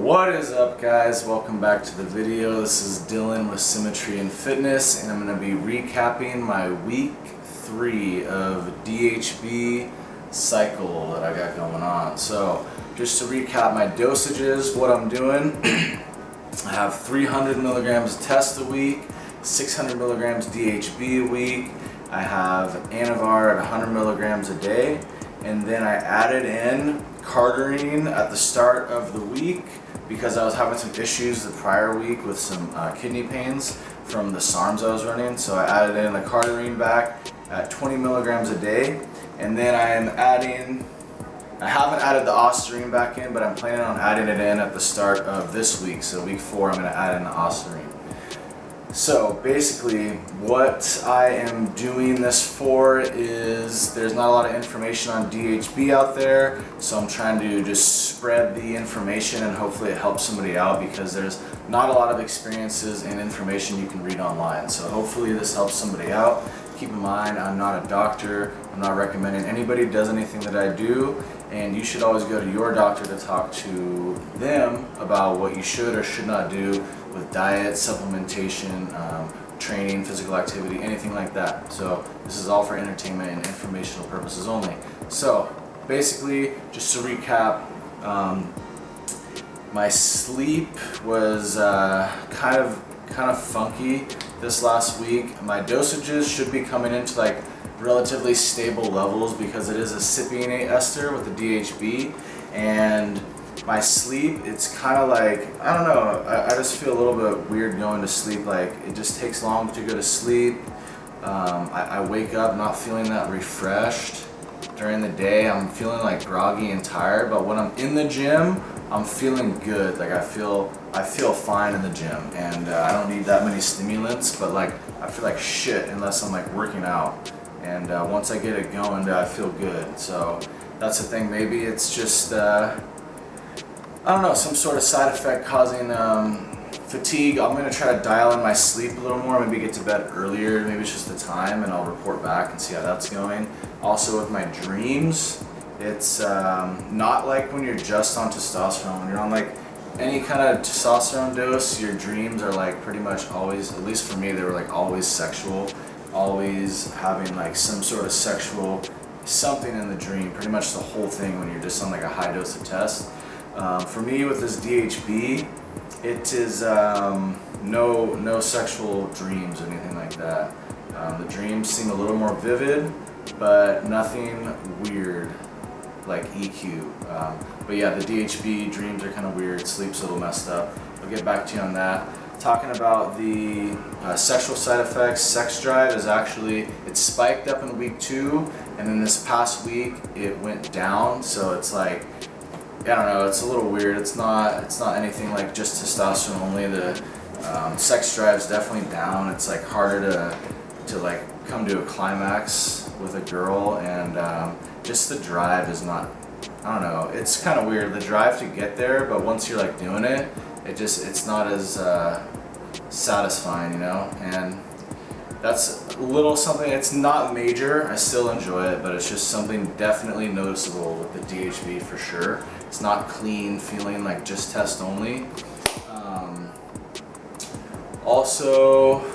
What is up, guys? Welcome back to the video. This is Dylan with Symmetry and Fitness, and I'm going to be recapping my week 3 of DHB cycle that I got going on. So just to recap my dosages, what I'm doing, I have 300 milligrams test a week, 600 milligrams DHB a week. I have Anavar at 100 milligrams a day, and then I added in Cardarine at the start of the week because I was having some issues the prior week with some kidney pains from the Sarms I was running. So I added in the Cardarine back at 20 milligrams a day, and then I haven't added the Ostarine back in, but I'm planning on adding it in at the start of this week. So week 4, I'm going to add in the Ostarine. So basically what I am doing this for is there's not a lot of information on DHB out there, so I'm trying to just spread the information and hopefully it helps somebody out because there's not a lot of experiences and information you can read online. So hopefully this helps somebody out. Keep in mind, I'm not a doctor. I'm not recommending anybody does anything that I do, and you should always go to your doctor to talk to them about what you should or should not do with diet, supplementation, training, physical activity, anything like that. So this is all for entertainment and informational purposes only. So basically, just to recap, my sleep was kind of funky this last week. My dosages should be coming into like relatively stable levels because it is a cypionate ester with the DHB, and my sleep, it's kind of like, I don't know, I just feel a little bit weird going to sleep. Like, it just takes long to go to sleep. I wake up not feeling that refreshed. During the day, I'm feeling like groggy and tired, but when I'm in the gym, I'm feeling good. Like, I feel fine in the gym, and I don't need that many stimulants, but like, I feel like shit unless I'm like working out. And once I get it going, I feel good. So that's the thing. Maybe it's just, I don't know, some sort of side effect causing fatigue. I'm going to try to dial in my sleep a little more, maybe get to bed earlier, maybe it's just the time, and I'll report back and see how that's going. Also with my dreams, it's not like when you're just on testosterone. When you're on like any kind of testosterone dose, your dreams are like pretty much always, at least for me, they were like always sexual, always having like some sort of sexual something in the dream, pretty much the whole thing when you're just on like a high dose of test. For me with this DHB, it is no sexual dreams or anything like that. The dreams seem a little more vivid, but nothing weird like EQ. But yeah, the DHB dreams are kind of weird, sleep's a little messed up. I'll get back to you on that. Talking about the sexual side effects, sex drive is actually, it spiked up in week 2, and then this past week it went down, so it's like, I don't know, it's a little weird. It's not anything like just testosterone only. The sex drive is definitely down. It's like harder to like come to a climax with a girl, and just the drive is not, I don't know, it's kind of weird, the drive to get there, but once you're like doing it, it's not as satisfying, you know. And that's a little something, it's not major, I still enjoy it, but it's just something definitely noticeable with the DHB for sure. It's not clean feeling like just test only. Also,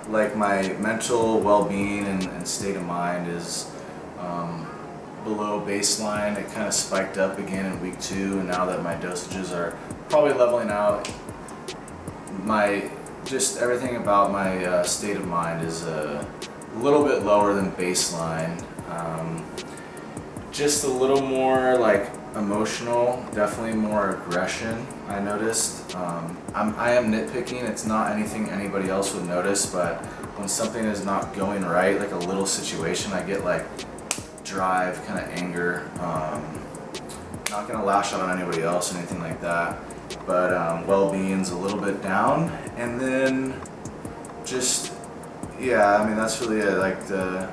like my mental well-being and state of mind is below baseline. It kind of spiked up again in week 2, and now that my dosages are probably leveling out, just everything about my state of mind is a little bit lower than baseline. Just a little more like emotional, definitely more aggression, I noticed. I am nitpicking, it's not anything anybody else would notice, but when something is not going right, like a little situation, I get like drive, kind of anger. Not gonna lash out on anybody else or anything like that, but well-being's a little bit down. And then just, yeah, I mean, that's really it. Like the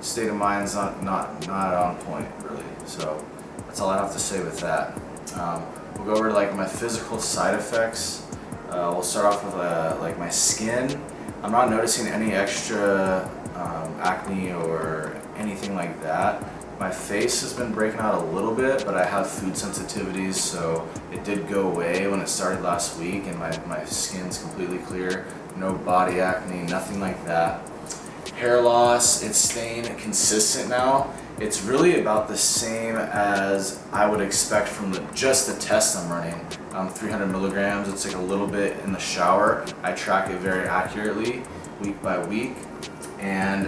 state of mind's not on point really. So that's all I have to say with that. We'll go over to like my physical side effects. We'll start off with like my skin. I'm not noticing any extra acne or anything like that. My face has been breaking out a little bit, but I have food sensitivities, so it did go away when it started last week, and my skin's completely clear. No body acne, nothing like that. Hair loss, it's staying consistent now. It's really about the same as I would expect from just the test I'm running. 300 milligrams, it's like a little bit in the shower. I track it very accurately, week by week. And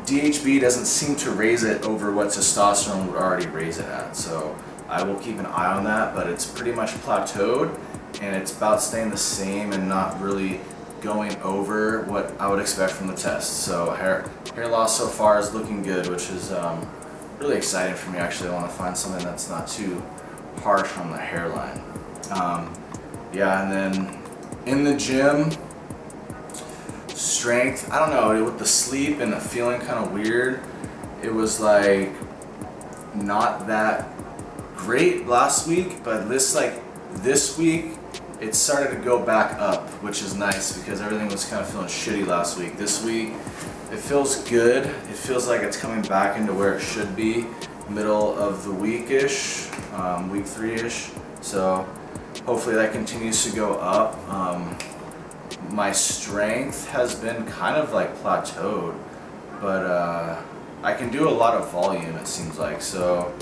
DHB doesn't seem to raise it over what testosterone would already raise it at. So I will keep an eye on that, but it's pretty much plateaued, and it's about staying the same and not really going over what I would expect from the test. So hair loss so far is looking good, which is really exciting for me. Actually, I want to find something that's not too harsh on the hairline. Yeah, and then in the gym, strength, I don't know, with the sleep and the feeling kind of weird, it was like not that great last week, but this week it started to go back up, which is nice because everything was kind of feeling shitty last week. This week it feels good. It feels like it's coming back into where it should be, middle of the week-ish, week 3-ish. So hopefully that continues to go up. My strength has been kind of like plateaued, but I can do a lot of volume, it seems like. So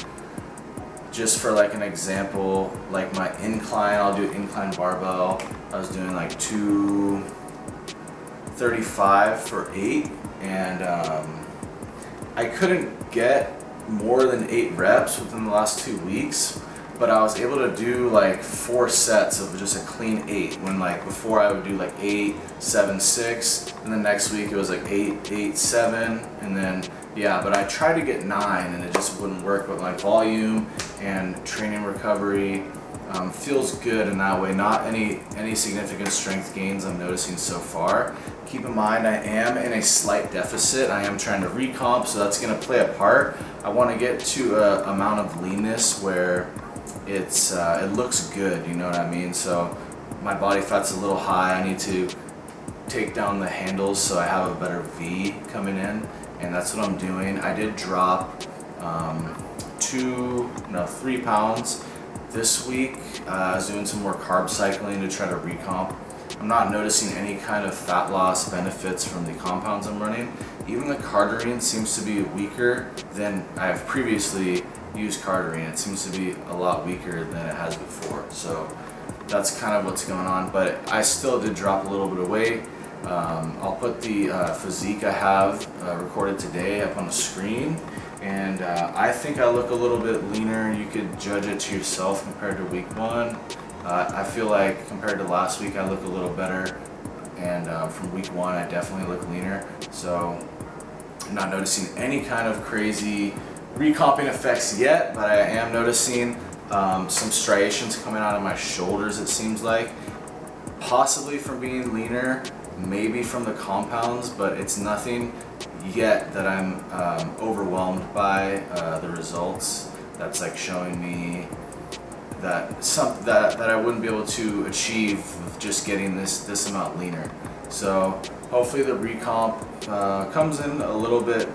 just for like an example, like my incline, I'll do incline barbell. I was doing like 235 for 8, and I couldn't get more than 8 reps within the last 2 weeks. But I was able to do like 4 sets of just a clean 8, when like before I would do like 8, 7, 6, and the next week it was like 8, 8, 7, and then yeah, but I tried to get 9 and it just wouldn't work. But my volume and training recovery feels good in that way. Not any significant strength gains I'm noticing so far. Keep in mind, I am in a slight deficit. I am trying to recomp, so that's going to play a part. I want to get to an amount of leanness where it looks good, you know what I mean? So my body fat's a little high. I need to take down the handles so I have a better V coming in, and that's what I'm doing. I did drop 3 pounds this week. I was doing some more carb cycling to try to recomp. I'm not noticing any kind of fat loss benefits from the compounds I'm running. Even the Cardarine seems to be weaker than I have previously used Cardarine. It seems to be a lot weaker than it has before. So that's kind of what's going on. But I still did drop a little bit of weight. I'll put the physique I have recorded today up on the screen. And I think I look a little bit leaner. You could judge it to yourself compared to week 1. I feel like compared to last week, I look a little better, and from week 1, I definitely look leaner. So I'm not noticing any kind of crazy recomping effects yet, but I am noticing some striations coming out of my shoulders, it seems like, possibly from being leaner, maybe from the compounds, but it's nothing yet that I'm overwhelmed by the results. That's like showing me that that I wouldn't be able to achieve with just getting this amount leaner. So hopefully the recomp comes in a little bit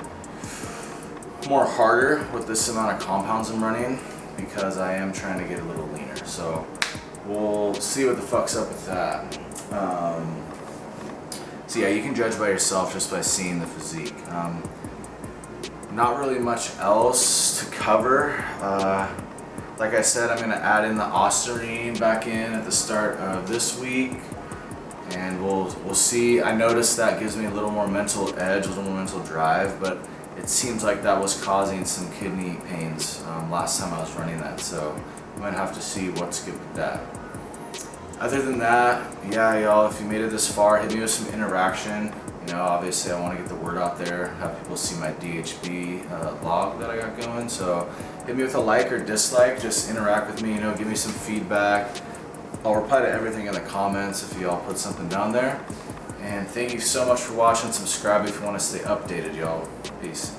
more harder with this amount of compounds I'm running, because I am trying to get a little leaner. So we'll see what the fuck's up with that. So yeah, you can judge by yourself just by seeing the physique. Not really much else to cover. Like I said, I'm going to add in the Ostarine back in at the start of this week, and we'll see. I noticed that gives me a little more mental edge, a little more mental drive, but it seems like that was causing some kidney pains last time I was running that, so I might have to see what's good with that. Other than that, yeah, y'all, if you made it this far, hit me with some interaction. You know, obviously I want to get the word out there, have people see my DHB log that I got going. So hit me with a like or dislike, just interact with me, you know, give me some feedback. I'll reply to everything in the comments if y'all put something down there. And thank you so much for watching. Subscribe if you want to stay updated, y'all. Peace.